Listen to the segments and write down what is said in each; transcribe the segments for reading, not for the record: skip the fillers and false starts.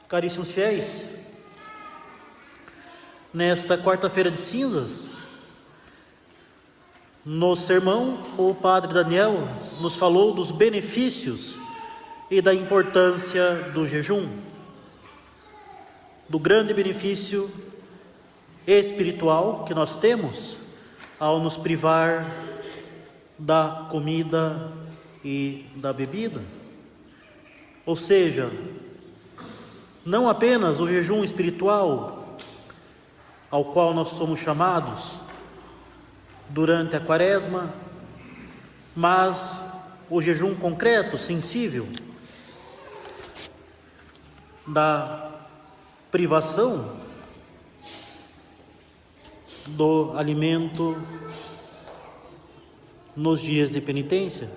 Caríssimos fiéis, nesta quarta-feira de cinzas, no sermão, o Padre Daniel nos falou dos benefícios e da importância do jejum, do grande benefício espiritual que nós temos ao nos privar da comida e da bebida. Ou seja, não apenas o jejum espiritual ao qual nós somos chamados durante a quaresma, mas o jejum concreto, sensível, da privação do alimento nos dias de penitência.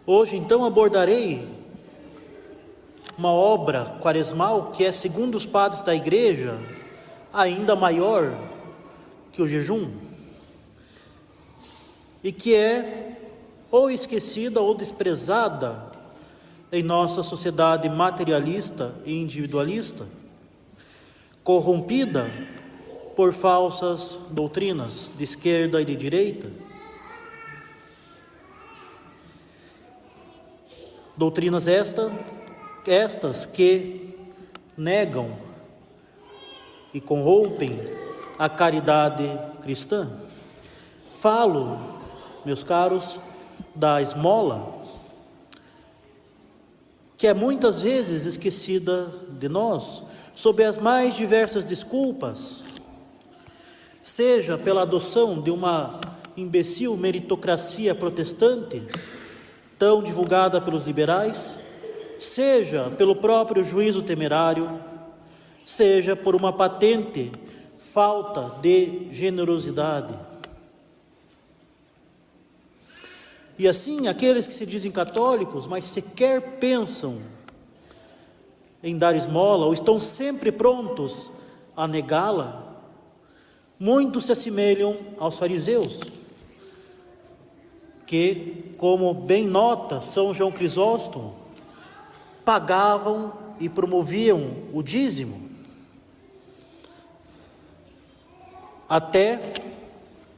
Hoje, então, abordarei uma obra quaresmal que é, segundo os padres da Igreja, ainda maior que o jejum, e que é ou esquecida ou desprezada em nossa sociedade materialista e individualista, corrompida por falsas doutrinas de esquerda e de direita. Doutrinas estas que negam e corrompem a caridade cristã. Falo, meus caros, da esmola, que é muitas vezes esquecida de nós, sob as mais diversas desculpas, seja pela adoção de uma imbecil meritocracia protestante, tão divulgada pelos liberais, seja pelo próprio juízo temerário, seja por uma patente falta de generosidade. E assim, aqueles que se dizem católicos, mas sequer pensam em dar esmola, ou estão sempre prontos a negá-la, muitos se assemelham aos fariseus, que, como bem nota São João Crisóstomo, pagavam e promoviam o dízimo, até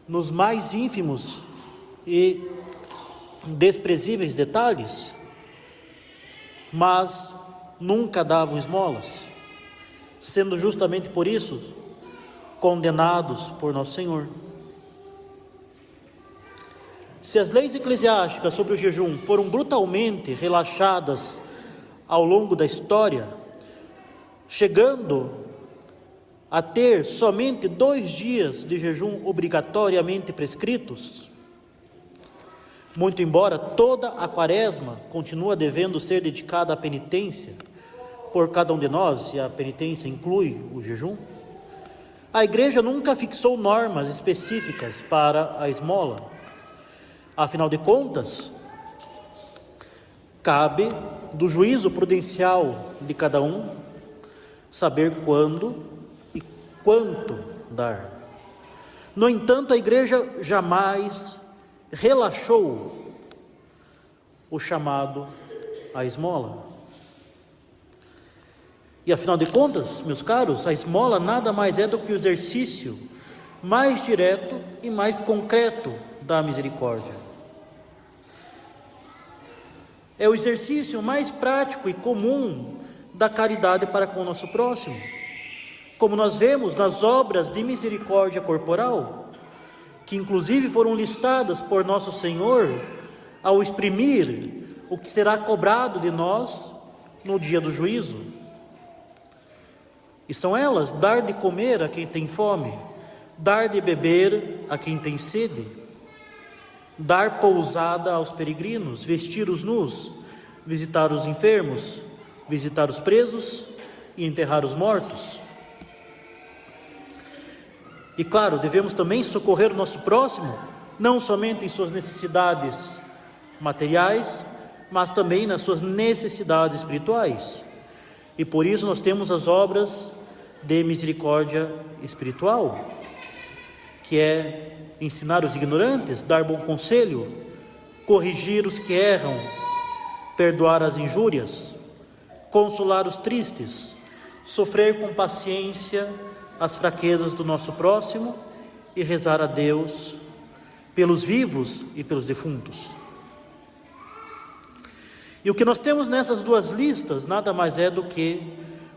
nos mais ínfimos e desprezíveis detalhes, mas nunca davam esmolas, sendo justamente por isso condenados por Nosso Senhor. Se as leis eclesiásticas sobre o jejum foram brutalmente relaxadas ao longo da história, chegando a ter somente 2 dias de jejum obrigatoriamente prescritos, muito embora toda a quaresma continua devendo ser dedicada à penitência por cada um de nós, e a penitência inclui o jejum, a Igreja nunca fixou normas específicas para a esmola. Afinal de contas, cabe do juízo prudencial de cada um saber quando e quanto dar. No entanto, a Igreja jamais relaxou o chamado à esmola. E afinal de contas, meus caros, a esmola nada mais é do que o exercício mais direto e mais concreto da misericórdia. É o exercício mais prático e comum da caridade para com o nosso próximo, como nós vemos nas obras de misericórdia corporal, que inclusive foram listadas por Nosso Senhor ao exprimir o que será cobrado de nós no dia do juízo. E são elas: dar de comer a quem tem fome, dar de beber a quem tem sede, dar pousada aos peregrinos, vestir os nus, visitar os enfermos, visitar os presos e enterrar os mortos. E claro, devemos também socorrer o nosso próximo, não somente em suas necessidades materiais, mas também nas suas necessidades espirituais. E por isso nós temos as obras de misericórdia espiritual, que é ensinar os ignorantes, dar bom conselho, corrigir os que erram, perdoar as injúrias, consolar os tristes, sofrer com paciência as fraquezas do nosso próximo e rezar a Deus pelos vivos e pelos defuntos. E o que nós temos nessas duas listas nada mais é do que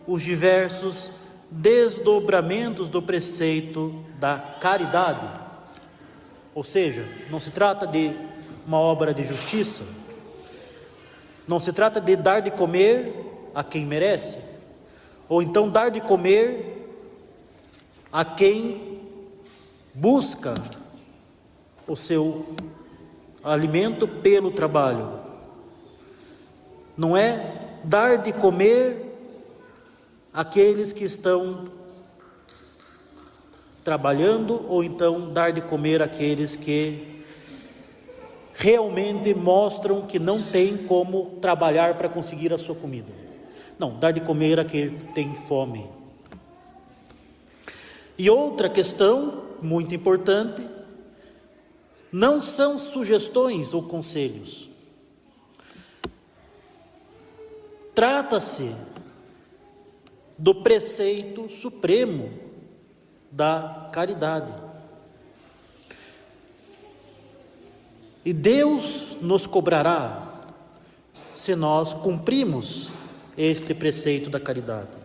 os diversos desdobramentos do preceito da caridade. Ou seja, não se trata de uma obra de justiça, não se trata de dar de comer a quem merece, ou então dar de comer a quem busca o seu alimento pelo trabalho. Não é dar de comer àqueles que estão trabalhando, ou então dar de comer àqueles que realmente mostram que não tem como trabalhar para conseguir a sua comida. Não, dar de comer a quem tem fome. E outra questão muito importante, não são sugestões ou conselhos. Trata-se do preceito supremo da caridade. E Deus nos cobrará se nós cumprimos este preceito da caridade.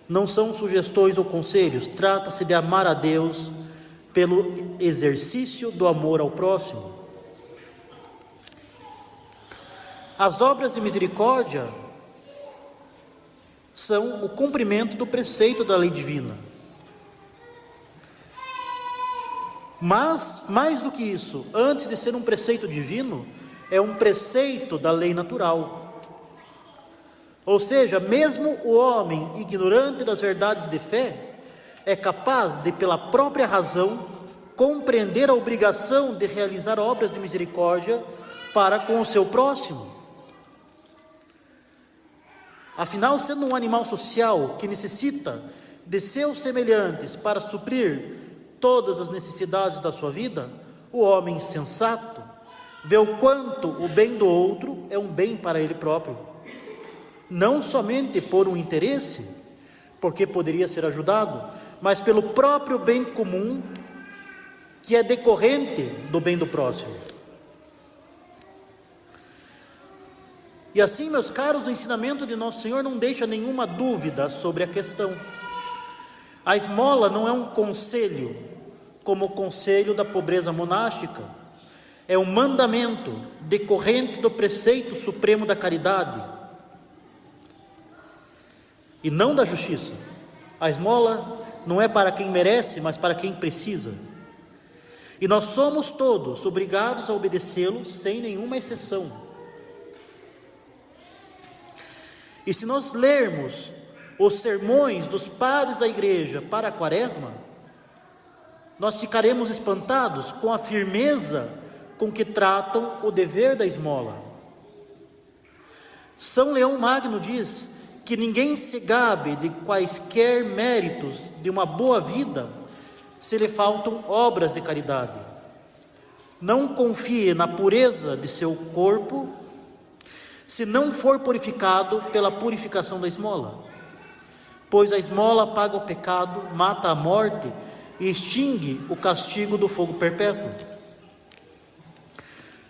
Não são sugestões ou conselhos, trata-se de amar a Deus pelo exercício do amor ao próximo. As obras de misericórdia são o cumprimento do preceito da lei divina. Mas, mais do que isso, antes de ser um preceito divino, é um preceito da lei natural. Ou seja, mesmo o homem ignorante das verdades de fé é capaz de, pela própria razão, compreender a obrigação de realizar obras de misericórdia para com o seu próximo. Afinal, sendo um animal social que necessita de seus semelhantes para suprir todas as necessidades da sua vida, o homem sensato vê o quanto o bem do outro é um bem para ele próprio, não somente por um interesse, porque poderia ser ajudado, mas pelo próprio bem comum que é decorrente do bem do próximo. E assim, meus caros, o ensinamento de Nosso Senhor não deixa nenhuma dúvida sobre a questão. A esmola não é um conselho, como o conselho da pobreza monástica, é um mandamento decorrente do preceito supremo da caridade, e não da justiça. A esmola não é para quem merece, mas para quem precisa. E nós somos todos obrigados a obedecê-lo, sem nenhuma exceção. E se nós lermos os sermões dos padres da igreja para a quaresma, nós ficaremos espantados com a firmeza com que tratam o dever da esmola. São Leão Magno diz que ninguém se gabe de quaisquer méritos de uma boa vida se lhe faltam obras de caridade. Não confie na pureza de seu corpo se não for purificado pela purificação da esmola, pois a esmola apaga o pecado, mata a morte e extingue o castigo do fogo perpétuo.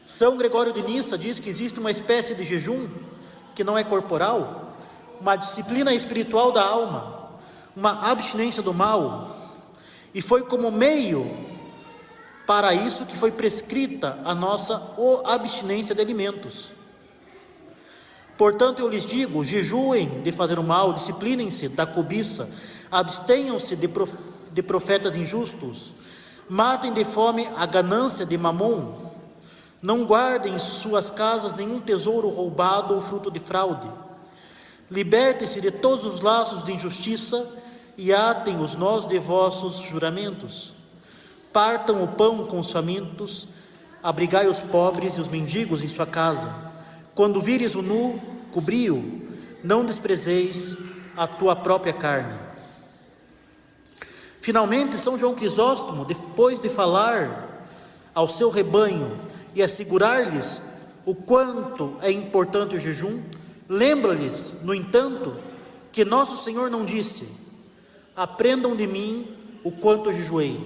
São Gregório de Nissa diz que existe uma espécie de jejum que não é corporal, uma disciplina espiritual da alma, uma abstinência do mal, e foi como meio para isso que foi prescrita a nossa abstinência de alimentos. Portanto, eu lhes digo, jejuem de fazer o mal, disciplinem-se da cobiça, abstenham-se de profetas injustos, matem de fome a ganância de Mamon, não guardem em suas casas nenhum tesouro roubado ou fruto de fraude, libertem-se de todos os laços de injustiça e atem os nós de vossos juramentos, partam o pão com os famintos, abrigai os pobres e os mendigos em sua casa. Quando vires o nu, cobri-o, não desprezeis a tua própria carne. Finalmente, São João Crisóstomo, depois de falar ao seu rebanho e assegurar-lhes o quanto é importante o jejum, lembra-lhes, no entanto, que nosso Senhor não disse: aprendam de mim o quanto jejuei,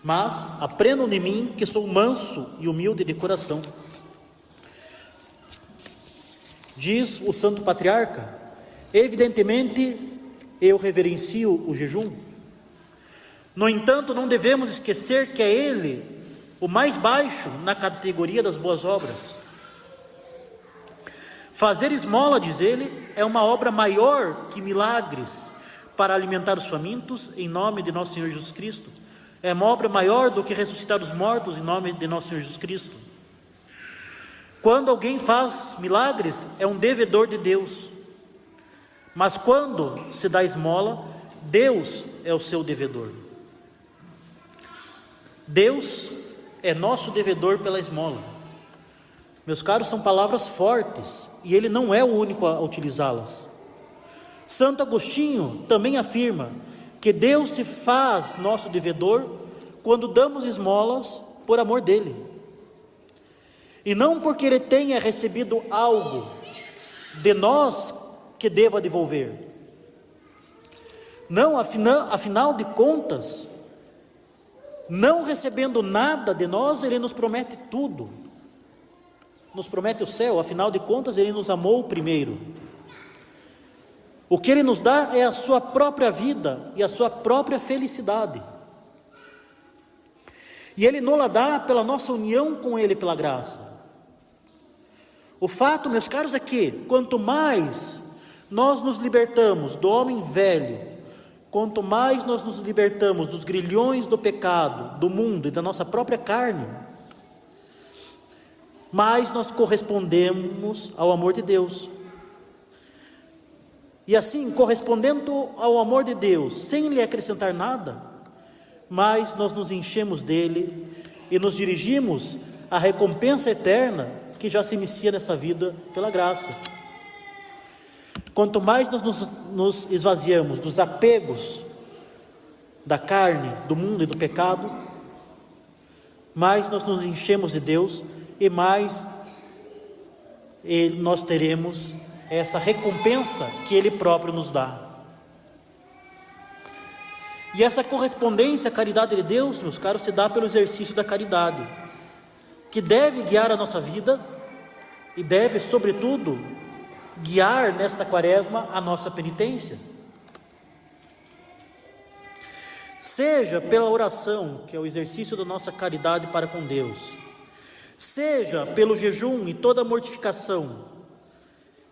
mas aprendam de mim que sou manso e humilde de coração. Diz o Santo Patriarca: evidentemente eu reverencio o jejum. No entanto, não devemos esquecer que é ele o mais baixo na categoria das boas obras. Fazer esmola, diz ele, é uma obra maior que milagres para alimentar os famintos em nome de nosso Senhor Jesus Cristo. É uma obra maior do que ressuscitar os mortos em nome de nosso Senhor Jesus Cristo. Quando alguém faz milagres, é um devedor de Deus. Mas quando se dá esmola, Deus é o seu devedor. Deus é nosso devedor pela esmola. Meus caros, são palavras fortes e ele não é o único a utilizá-las. Santo Agostinho também afirma que Deus se faz nosso devedor quando damos esmolas por amor dele, e não porque ele tenha recebido algo de nós que deva devolver. Não, afinal de contas, não recebendo nada de nós, ele nos promete tudo. Nos promete o céu, afinal de contas, ele nos amou primeiro. O que ele nos dá é a sua própria vida e a sua própria felicidade. E ele nos dá pela nossa união com ele, pela graça. O fato, meus caros, é que quanto mais nós nos libertamos do homem velho, quanto mais nós nos libertamos dos grilhões do pecado, do mundo e da nossa própria carne, mais nós correspondemos ao amor de Deus. E assim, correspondendo ao amor de Deus, sem lhe acrescentar nada, mais nós nos enchemos dele e nos dirigimos à recompensa eterna que já se inicia nessa vida pela graça. Quanto mais nós nos esvaziamos dos apegos da carne, do mundo e do pecado, mais nós nos enchemos de Deus e mais nós teremos essa recompensa que Ele próprio nos dá. E essa correspondência à caridade de Deus, meus caros, se dá pelo exercício da caridade, que deve guiar a nossa vida e deve, sobretudo, guiar nesta quaresma a nossa penitência. Seja pela oração, que é o exercício da nossa caridade para com Deus, seja pelo jejum e toda a mortificação,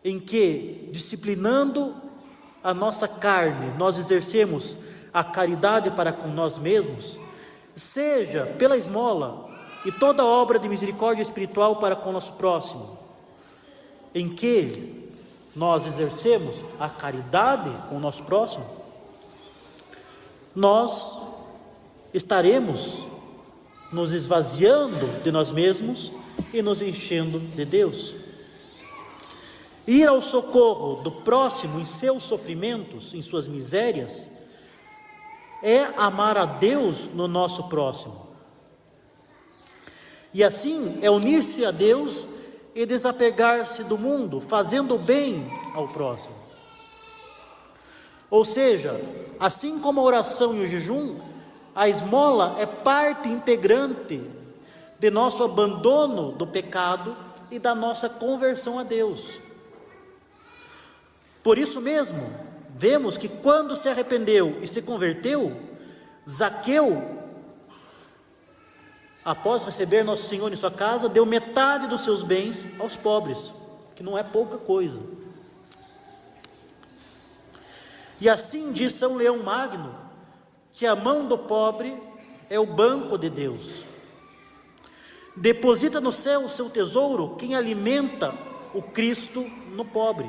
em que, disciplinando a nossa carne, nós exercemos a caridade para com nós mesmos, seja pela esmola e toda obra de misericórdia espiritual para com o nosso próximo, em que nós exercemos a caridade com o nosso próximo, nós estaremos nos esvaziando de nós mesmos e nos enchendo de Deus. Ir ao socorro do próximo em seus sofrimentos, em suas misérias, é amar a Deus no nosso próximo. E assim é unir-se a Deus e desapegar-se do mundo, fazendo bem ao próximo. Ou seja, assim como a oração e o jejum, a esmola é parte integrante de nosso abandono do pecado e da nossa conversão a Deus. Por isso mesmo, vemos que quando se arrependeu e se converteu, Zaqueu, após receber Nosso Senhor em sua casa, deu metade dos seus bens aos pobres, que não é pouca coisa. E assim diz São Leão Magno, que a mão do pobre é o banco de Deus. Deposita no céu o seu tesouro quem alimenta o Cristo no pobre.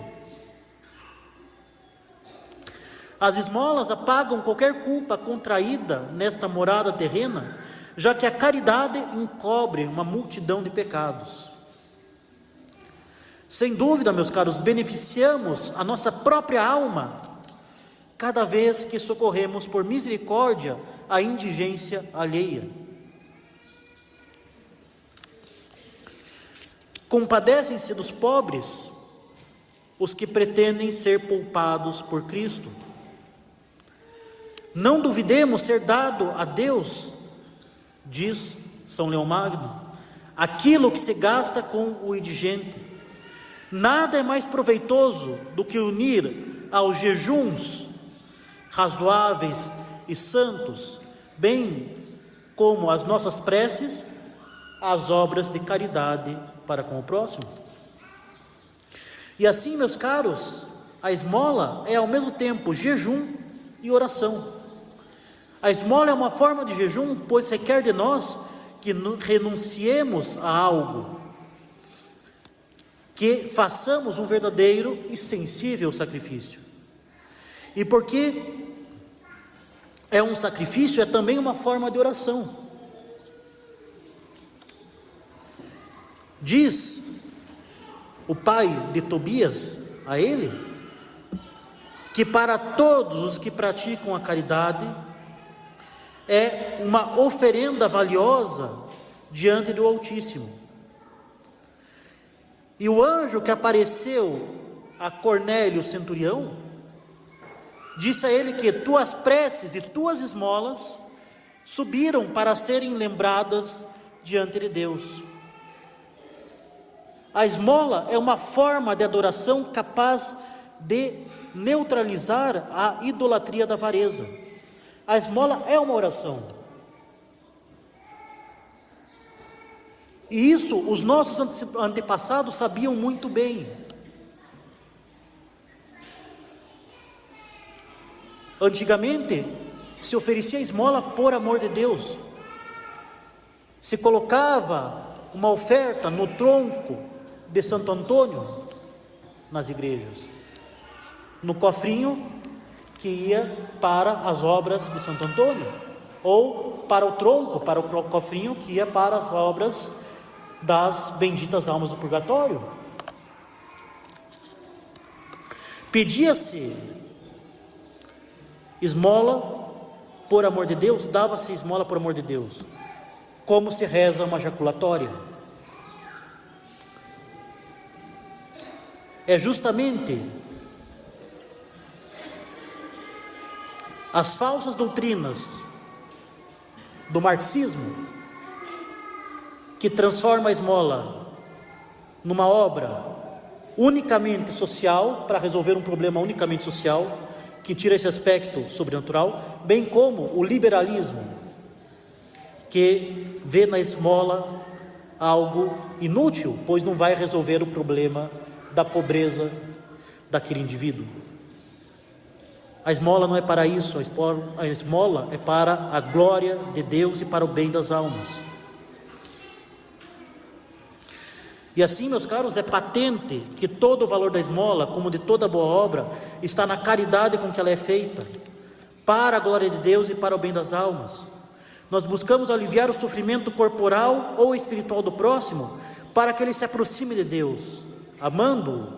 As esmolas apagam qualquer culpa contraída nesta morada terrena, já que a caridade encobre uma multidão de pecados. Sem dúvida, meus caros, beneficiamos a nossa própria alma cada vez que socorremos por misericórdia a indigência alheia. Compadecem-se dos pobres os que pretendem ser poupados por Cristo. Não duvidemos ser dado a Deus, diz São Leão Magno, aquilo que se gasta com o indigente. Nada é mais proveitoso do que unir aos jejuns razoáveis e santos, bem como as nossas preces, as obras de caridade para com o próximo. E assim, meus caros, a esmola é ao mesmo tempo jejum e oração. A esmola é uma forma de jejum, pois requer de nós que renunciemos a algo, que façamos um verdadeiro e sensível sacrifício. E porque é um sacrifício, é também uma forma de oração. Diz o pai de Tobias a ele, que para todos os que praticam a caridade, é uma oferenda valiosa diante do Altíssimo. E o anjo que apareceu a Cornélio centurião, disse a ele que tuas preces e tuas esmolas subiram para serem lembradas diante de Deus. A esmola é uma forma de adoração capaz de neutralizar a idolatria da avareza. A esmola é uma oração. E isso os nossos antepassados sabiam muito bem. Antigamente, se oferecia esmola por amor de Deus. Se colocava uma oferta no tronco de Santo Antônio nas igrejas, no cofrinho que ia para as obras de Santo Antônio, ou para o tronco, para o cofrinho que ia para as obras das benditas almas do purgatório. Pedia-se esmola por amor de Deus, dava-se esmola por amor de Deus, como se reza uma jaculatória. É justamente as falsas doutrinas do marxismo que transforma a esmola numa obra unicamente social, para resolver um problema unicamente social, que tira esse aspecto sobrenatural, bem como o liberalismo, que vê na esmola algo inútil, pois não vai resolver o problema da pobreza daquele indivíduo. A esmola não é para isso, a esmola é para a glória de Deus e para o bem das almas. E assim, meus caros, é patente que todo o valor da esmola, como de toda boa obra, está na caridade com que ela é feita, para a glória de Deus e para o bem das almas. Nós buscamos aliviar o sofrimento corporal ou espiritual do próximo, para que ele se aproxime de Deus, amando-o,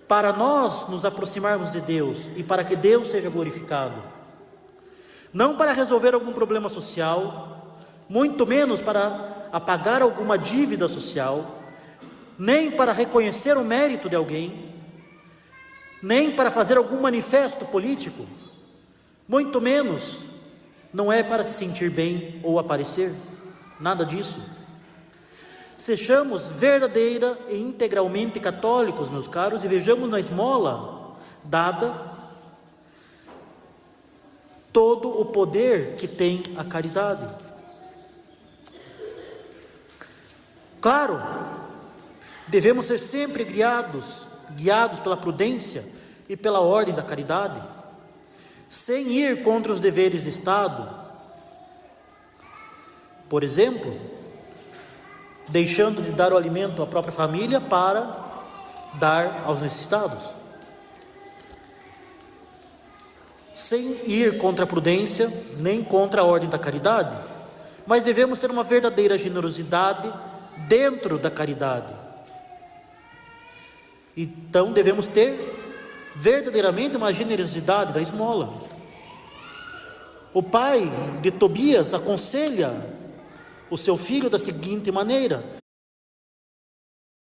para nós nos aproximarmos de Deus e para que Deus seja glorificado. Não para resolver algum problema social, muito menos para apagar alguma dívida social, nem para reconhecer o mérito de alguém, nem para fazer algum manifesto político, muito menos, não é para se sentir bem ou aparecer, nada disso. Sejamos verdadeira e integralmente católicos, meus caros, e vejamos na esmola dada todo o poder que tem a caridade. Claro, devemos ser sempre guiados pela prudência e pela ordem da caridade, sem ir contra os deveres de Estado. Por exemplo, deixando de dar o alimento à própria família para dar aos necessitados. Sem ir contra a prudência, nem contra a ordem da caridade, mas devemos ter uma verdadeira generosidade dentro da caridade. Então devemos ter verdadeiramente uma generosidade da esmola. O pai de Tobias aconselha o seu filho da seguinte maneira: